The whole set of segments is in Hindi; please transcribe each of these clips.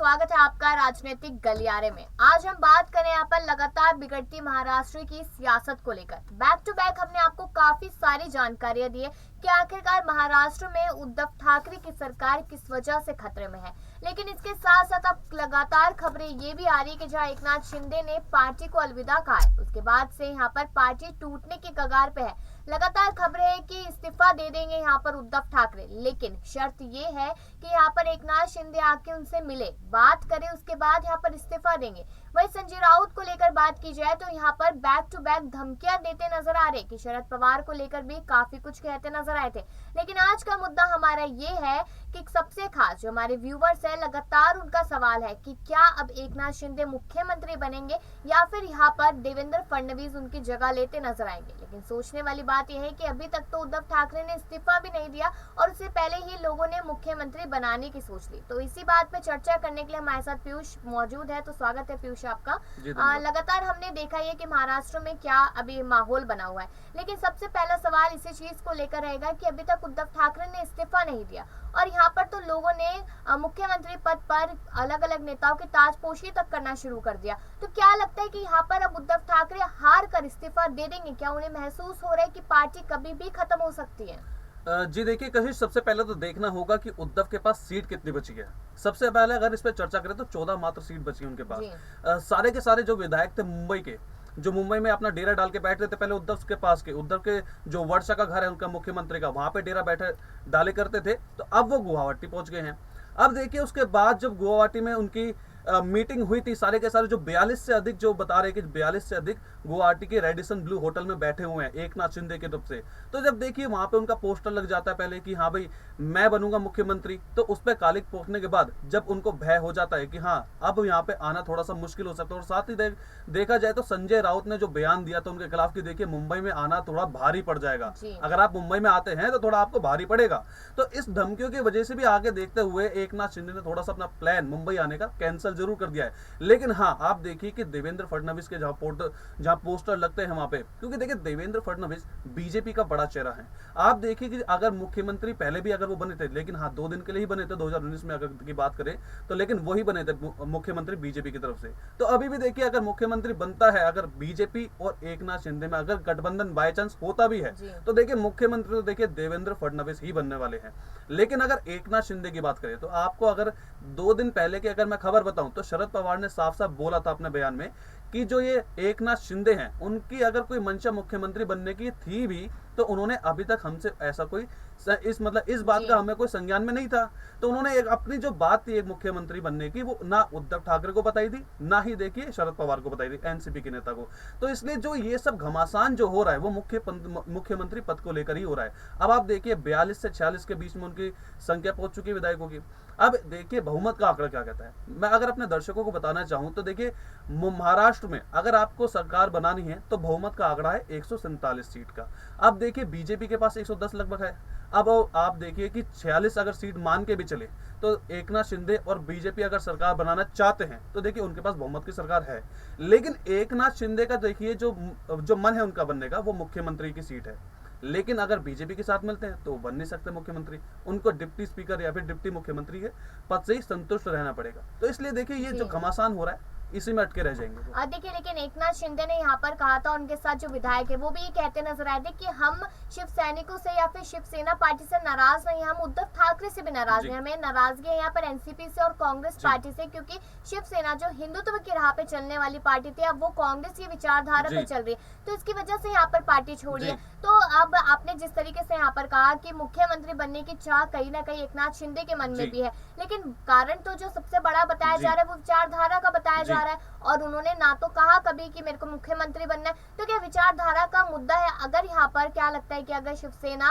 स्वागत है आपका राजनीतिक गलियारे में। आज हम बात करें यहाँ पर लगातार बिगड़ती महाराष्ट्र की सियासत को लेकर। बैक टू बैक हमने आपको काफी सारी जानकारियां दी है कि आखिरकार महाराष्ट्र में उद्धव ठाकरे की सरकार किस वजह से खतरे में है। लेकिन इसके साथ साथ अब लगातार खबरें ये भी आ रही है कि जहां एकनाथ शिंदे ने पार्टी को अलविदा कहा है, उसके बाद से यहाँ पर पार्टी टूटने की कगार पे है। लगातार खबरें है कि इस्तीफा दे देंगे यहाँ पर उद्धव ठाकरे, लेकिन शर्त ये है कि यहाँ पर एकनाथ शिंदे आके उनसे मिले, बात करें, उसके बाद यहाँ पर इस्तीफा देंगे। वही संजय राउत को लेकर बात की जाए तो यहाँ पर बैक टू बैक धमकियां देते नजर आ रहे कि शरद पवार को लेकर भी काफी कुछ कहते नजर आए थे। लेकिन आज का मुद्दा हमारा ये है कि सबसे खास जो हमारे व्यूवर्स है, लगातार उनका सवाल है कि क्या अब एकनाथ शिंदे मुख्यमंत्री बनेंगे या फिर यहाँ पर देवेंद्र फडणवीस उनकी जगह लेते नजर आएंगे। लेकिन सोचने वाली बात यह है कि अभी तक तो उद्धव ठाकरे ने इस्तीफा भी नहीं दिया और उससे पहले ही लोगों ने मुख्यमंत्री बनाने की सोच ली। तो इसी बात पे चर्चा करने के लिए हमारे साथ पीयूष मौजूद है। तो स्वागत है पीयूष आपका। लगातार हमने देखा है कि महाराष्ट्र में क्या अभी माहौल बना हुआ है, लेकिन सबसे पहला सवाल इसी चीज को लेकर रहेगा कि अभी तक उद्धव ठाकरे ने इस्तीफा नहीं दिया और यहाँ पर तो लोगों ने मुख्यमंत्री पद पर अलग अलग नेताओं की ताजपोशी तक करना शुरू कर दिया। तो क्या लगता है कि यहाँ पर अब उद्धव ठाकरे हार कर इस्तीफा दे देंगे? क्या उन्हें महसूस हो रहा है कि पार्टी कभी भी खत्म हो सकती है? जी देखिए कशिश, सबसे पहले तो देखना होगा कि उद्धव के पास सीट कितनी बची है। सबसे पहले अगर इस पर चर्चा करें तो 14 मात्र सीट बची है उनके पास। सारे के सारे जो विधायक थे मुंबई के, जो मुंबई में अपना डेरा डाल के बैठते थे पहले उद्धव के पास के, उद्धव के जो वर्षा का घर है उनका मुख्यमंत्री का, वहां पे डेरा बैठे डाले करते थे, तो अब वो गुवाहाटी पहुंच गए हैं। अब देखिए उसके बाद जब गुवाहाटी में उनकी मीटिंग हुई थी, सारे के सारे जो 42 से अधिक, जो बता रहे कि 42 से अधिक गुवाहाटी के रेडिसन ब्लू होटल में बैठे हुए हैं एकनाथ शिंदे की तरफ से। तो जब देखिए वहां पे उनका पोस्टर लग जाता है पहले कि हाँ भाई मैं बनूंगा मुख्यमंत्री, तो उस पर कालिक पोखने के बाद जब उनको भय हो जाता है कि हाँ अब यहाँ पे आना थोड़ा सा मुश्किल हो सकता है। और साथ ही देखा जाए तो संजय राउत ने जो बयान दिया था उनके खिलाफ कि देखिए मुंबई में आना थोड़ा भारी पड़ जाएगा, अगर आप मुंबई में आते हैं तो थोड़ा आपको भारी पड़ेगा। तो इस धमकियों की वजह से भी आगे देखते हुए एकनाथ शिंदे ने थोड़ा सा अपना प्लान मुंबई आने का कैंसिल जरूर कर दिया है। लेकिन हाँ आप देखिए कि देवेंद्र फडणवीस के जहां पोस्टर लगते हैं वहां पे, क्योंकि देखिए देवेंद्र फडणवीस बीजेपी का बड़ा चेहरा है। आप देखिए कि अगर मुख्यमंत्री पहले भी अगर वो बने थे, लेकिन हाँ 2 दिन के लिए ही बने थे 2019 में अगर की बात करें तो, लेकिन वही बने थे मुख्यमंत्री बीजेपी की तरफ से। तो अभी भी देखिए अगर मुख्यमंत्री बनता है, अगर बीजेपी और एकनाथ शिंदे में अगर गठबंधन बाय चांस होता भी है, तो देखिए मुख्यमंत्री तो देखिए देवेंद्र फडणवीस ही बनने वाले हैं। लेकिन अगर एकनाथ शिंदे की बात करें तो आपको अगर 2 दिन पहले की अगर मैं खबर बताऊं तो शरद पवार ने साफ साफ बोला था अपने बयान में कि जो ये एकनाथ शिंदे हैं उनकी अगर कोई मंशा मुख्यमंत्री बनने की थी भी तो उन्होंने अभी तक हमसे ऐसा कोई इस बात का हमें कोई संज्ञान में नहीं था। तो उन्होंने एक अपनी जो बात थी एक मुख्यमंत्री बनने की, वो ना उद्धव ठाकरे को बताई थी, ना ही देखिए शरद पवार को बताई थी, एनसीपी के नेता को। तो इसलिए जो ये सब घमासान जो हो रहा है वो मुख्यमंत्री पद को लेकर ही हो रहा है। अब आप देखिए 42 से 46 के बीच में उनकी संख्या पहुंच चुकी है विधायकों की। अब देखिए बहुमत का आंकड़ा क्या कहता है। मैं अगर अपने दर्शकों को बताना चाहूं तो देखिए महाराष्ट्र में अगर आपको सरकार बनानी है तो बहुमत का आंकड़ा है 147 सीट का। अब देखिए बीजेपी के पास 110 लगभग है। अब आप देखिए कि 46 अगर सीट मान के भी चले तो एकनाथ शिंदे और बीजेपी अगर सरकार बनाना चाहते हैं तो देखिए उनके पास बहुमत की सरकार है। लेकिन एकनाथ शिंदे का देखिए जो मन है उनका बनने का, वो मुख्यमंत्री की सीट है। लेकिन अगर बीजेपी के साथ मिलते हैं तो बन नहीं सकते मुख्यमंत्री, उनको डिप्टी स्पीकर या फिर डिप्टी मुख्यमंत्री के पद से ही संतुष्ट रहना पड़ेगा। तो इसलिए देखिए ये जो घमासान हो रहा है इसी में अटके रह जाएंगे। देखिए लेकिन एकनाथ शिंदे ने यहाँ पर कहा था, उनके साथ जो विधायक है वो भी कहते नजर आए थे कि हम शिव सैनिकों से या फिर शिवसेना पार्टी से नाराज नहीं, हम उद्धव ठाकरे से भी नाराज नहीं, हमें नाराजगी है यहाँ पर एनसीपी से और कांग्रेस पार्टी से, क्योंकि शिवसेना जो हिंदुत्व की राह पे चलने वाली पार्टी थी अब वो कांग्रेस की विचारधारा पे चल रही है, तो इसकी वजह से यहाँ पर पार्टी छोड़ी है। तो अब आपने जिस तरीके से यहाँ पर कहा कि मुख्यमंत्री बनने की चाह कहीं ना कहीं एकनाथ शिंदे के मन में भी है, लेकिन कारण तो जो सबसे बड़ा बताया जा रहा है वो विचारधारा का बताया जा रहा है। और उन्होंने ना तो कहा कभी कि मेरे को मुख्यमंत्री बनना है, तो क्या विचारधारा का मुद्दा है? अगर यहाँ पर क्या लगता है कि अगर शिवसेना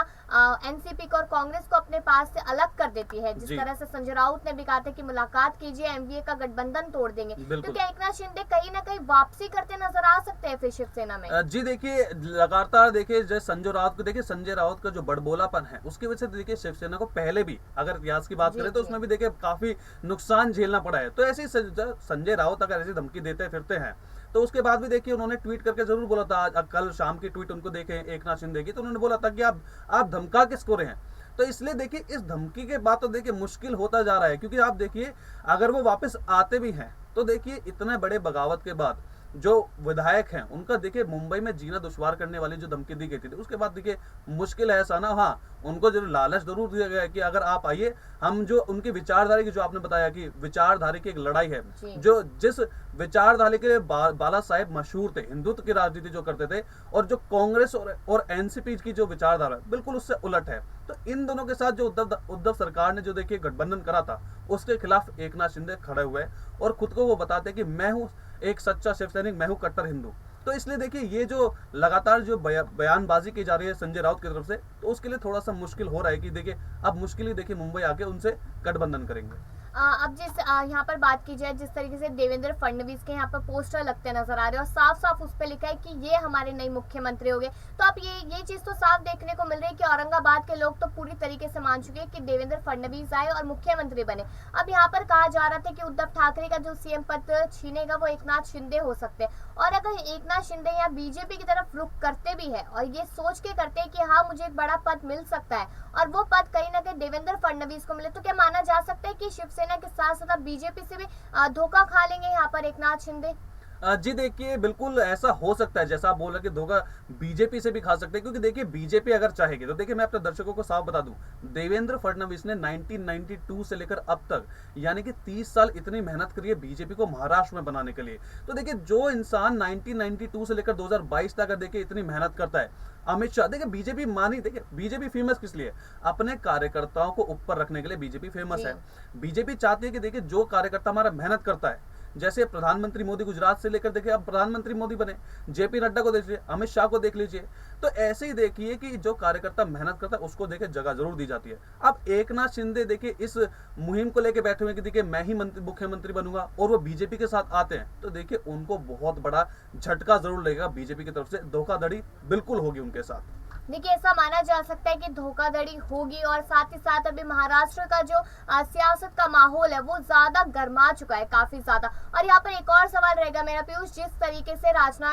एनसीपी को और कांग्रेस को अपने पास से अलग कर देती है, जिस तरह से संजय राउत ने भी कहा था कि मुलाकात कीजिए, एमवीए का गठबंधन तोड़ देंगे, तो क्या एकनाथ शिंदे कहीं ना कहीं वापसी करते नजर आ सकते हैं फिर शिवसेना में? जी देखिए लगातार देखिए जैसे संजय राउत को देखिए, संजय राउत का जो बड़बोलापन है उसकी वजह से देखिए शिवसेना को पहले भी अगर इतिहास की बात करें तो उसमें भी देखिए काफी नुकसान झेलना पड़ा है। तो ऐसे संजय राउत अगर ऐसी धमकी देते फिरते हैं तो उसके बाद भी देखिए उन्होंने ट्वीट करके जरूर बोला था, आज कल शाम की ट्वीट उनको देखे एकनाथ शिंदे की, तो उन्होंने बोला था कि आप धमका किसको रहे हैं। तो इसलिए देखिए इस धमकी के बाद तो देखिए मुश्किल होता जा रहा है, क्योंकि आप देखिए अगर वो वापस आते भी हैं तो देखिए इतने बड़े बगावत के बाद जो विधायक हैं उनका देखिए मुंबई में जीना दुश्वार करने वाली जो धमकी दी गई थी, उसके बाद देखिए मुश्किल है ऐसा ना। हाँ, उनको जो लालच जरूर दिया गया है कि अगर आप आइए, हम जो उनकी विचारधारा की, जो आपने बताया कि विचारधारा की एक लड़ाई है, जो जिस विचारधारा के बाला साहेब मशहूर थे, हिंदुत्व की राजनीति जो करते थे, और जो कांग्रेस और एनसीपी की जो विचारधारा बिल्कुल उससे उलट है। तो इन दोनों के साथ जो उद्धव सरकार ने जो देखिए गठबंधन करा था, उसके खिलाफ एकनाथ शिंदे खड़े हुए और खुद को वो बताते हैं कि मैं हूं एक सच्चा शिव सैनिक, मैं हूं कट्टर हिंदू। तो इसलिए देखिए ये जो लगातार जो बयानबाजी की जा रही है संजय राउत की तरफ से, तो उसके लिए थोड़ा सा मुश्किल हो रहा है कि देखिए अब मुश्किल ही देखिए मुंबई आके उनसे गठबंधन करेंगे। अब जिस यहाँ पर बात की जाए, जिस तरीके से देवेंद्र फडणवीस के यहाँ पर पोस्टर लगते नजर आ रहे हैं और साफ साफ उस पर लिखा है कि ये हमारे नए मुख्यमंत्री हो गए, तो अब ये चीज तो साफ देखने को मिल रही है कि औरंगाबाद के लोग तो पूरी तरीके से मान चुके हैं कि देवेंद्र फडणवीस आए और मुख्यमंत्री बने। अब यहाँ पर कहा जा रहा था कि उद्धव ठाकरे का जो सीएम पद छीनेगा वो एकनाथ शिंदे हो सकते हैं, और अगर एकनाथ शिंदे यहाँ बीजेपी की तरफ रुख करते भी है और ये सोच के करते हैं कि हाँ मुझे एक बड़ा पद मिल सकता है और वो पद कहीं ना कहीं देवेंद्र फडणवीस को मिले, तो क्या माना जा सकता है कि शिवसेना के साथ साथ बीजेपी से भी धोखा खा लेंगे यहाँ पर एकनाथ शिंदे? जी देखिए बिल्कुल ऐसा हो सकता है, जैसा आप बोल रहे कि धोखा बीजेपी से भी खा सकते हैं, क्योंकि देखिए बीजेपी अगर चाहेगी तो देखिए मैं अपने दर्शकों को साफ बता दूं, देवेंद्र फडणवीस ने 1992 से लेकर अब तक यानी कि 30 साल इतनी मेहनत करी है बीजेपी को महाराष्ट्र में बनाने के लिए। तो देखिए जो इंसान 1992 से लेकर 2022 तक देखिए इतनी मेहनत करता है, अमित शाह, देखिए बीजेपी मानी, देखिए बीजेपी फेमस किस लिए, अपने कार्यकर्ताओं को ऊपर रखने के लिए बीजेपी फेमस है। बीजेपी चाहती है कि देखिए जो कार्यकर्ता हमारा मेहनत करता है, जैसे प्रधानमंत्री मोदी गुजरात से लेकर देखिए अब प्रधानमंत्री मोदी बने, जेपी नड्डा को देख लीजिए, अमित शाह को देख लीजिए, तो ऐसे ही देखिए कि जो कार्यकर्ता मेहनत करता है उसको देखिए जगह जरूर दी जाती है। अब एकनाथ शिंदे देखिए इस मुहिम को लेकर बैठे हुए कि देखिए मैं ही मुख्यमंत्री बनूंगा और वो बीजेपी के साथ आते हैं, तो देखिए उनको बहुत बड़ा झटका जरूर लगेगा बीजेपी की तरफ से, धोखाधड़ी बिल्कुल होगी उनके साथ। देखिए ऐसा माना जा सकता है कि धोखाधड़ी होगी और साथ ही साथ अभी महाराष्ट्र का जो सियासत का माहौल है वो ज्यादा गर्मा चुका है, काफी ज्यादा। और यहाँ पर एक और सवाल रहेगा मेरा पीयूष, जिस तरीके से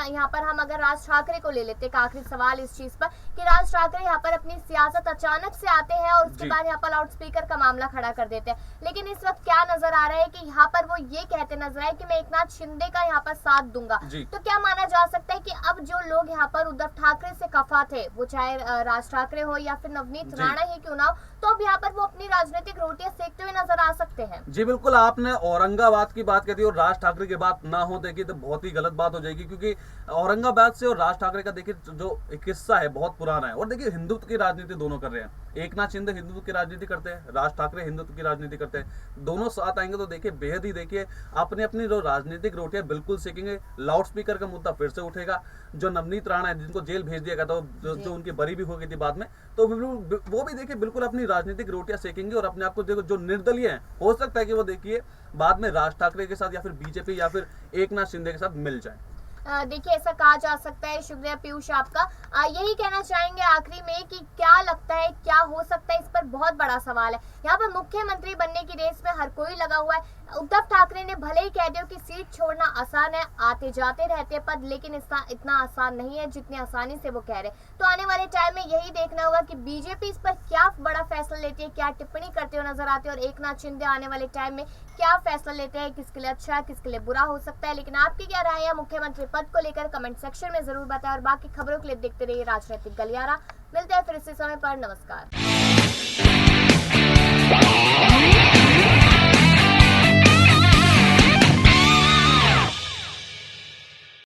यहाँ पर हम अगर राज ठाकरे को ले लेते हैं, आखिरी सवाल इस चीज पर कि राज ठाकरे यहाँ पर अपनी सियासत अचानक से आते हैं और उसके बाद यहाँ पर लाउड स्पीकर का मामला खड़ा कर देते हैं, लेकिन इस वक्त क्या नजर आ रहा है कि यहाँ पर वो ये कहते नजर आए कि मैं एकनाथ शिंदे का यहाँ पर साथ दूंगा, तो क्या माना जा सकता है कि अब जो लोग यहाँ पर उद्धव ठाकरे से खफा थे, वो चाहे राज ठाकरे हो या फिर नवनीत राणा ही क्यों ना हो, तो अब यहाँ पर वो अपनी राजनीतिक रोटियां सेकते हुए नजर आ सकते हैं? जी बिल्कुल, आपने औरंगाबाद की बात कहती है और राज ठाकरे की बात ना हो देखिए तो बहुत ही गलत बात हो जाएगी, क्योंकि औरंगाबाद से और राज ठाकरे का देखिए जो एक किस्सा है बहुत पुराना है, और देखिए हिंदुत्व की राजनीति दोनों कर रहे हैं। एकनाथ शिंदे हिंदुत्व की राजनीति करते हैं, राज ठाकरे हिंदुत्व की राजनीति करते हैं, दोनों साथ आएंगे तो देखिए बेहद ही देखिए अपनी अपनी जो राजनीतिक रोटियां बिल्कुल सेकेंगे। लाउड स्पीकर का मुद्दा फिर से उठेगा, जो नवनीत राणा है जिनको जेल भेज दिया गया था, जो उनकी बरी भी हो गई थी बाद में, तो वो भी देखिए बिल्कुल अपनी राजनीतिक रोटियां सेकेंगे और अपने आप को देखो जो निर्दलीय है, हो सकता है कि वो देखिए बाद में राज ठाकरे के साथ या फिर बीजेपी या फिर एकनाथ शिंदे के साथ मिल जाए। देखिए ऐसा कहा जा सकता है। शुक्रिया पीयूष आपका। यही कहना चाहेंगे आखिरी में कि क्या लगता है क्या हो सकता है, इस पर बहुत बड़ा सवाल है। यहाँ पर मुख्यमंत्री बनने की रेस में हर कोई लगा हुआ है। उद्धव ठाकरे ने भले ही कह दिया कि सीट छोड़ना आसान है, आते जाते रहते पद, लेकिन इतना आसान नहीं है जितनी आसानी से वो कह रहे। तो आने वाले टाइम में यही देखना होगा कि बीजेपी इस पर क्या बड़ा फैसला लेती है, क्या टिप्पणी करते हुए नजर आते हैं, और एकनाथ शिंदे आने वाले टाइम में क्या फैसला लेते हैं, किसके लिए अच्छा है किसके लिए बुरा हो सकता है। लेकिन आपकी क्या राय है मुख्यमंत्री पद को लेकर, कमेंट सेक्शन में जरूर बताएं और बाकी खबरों के लिए देखते रहिए राजनीतिक गलियारा। मिलते हैं फिर इसी समय पर। नमस्कार।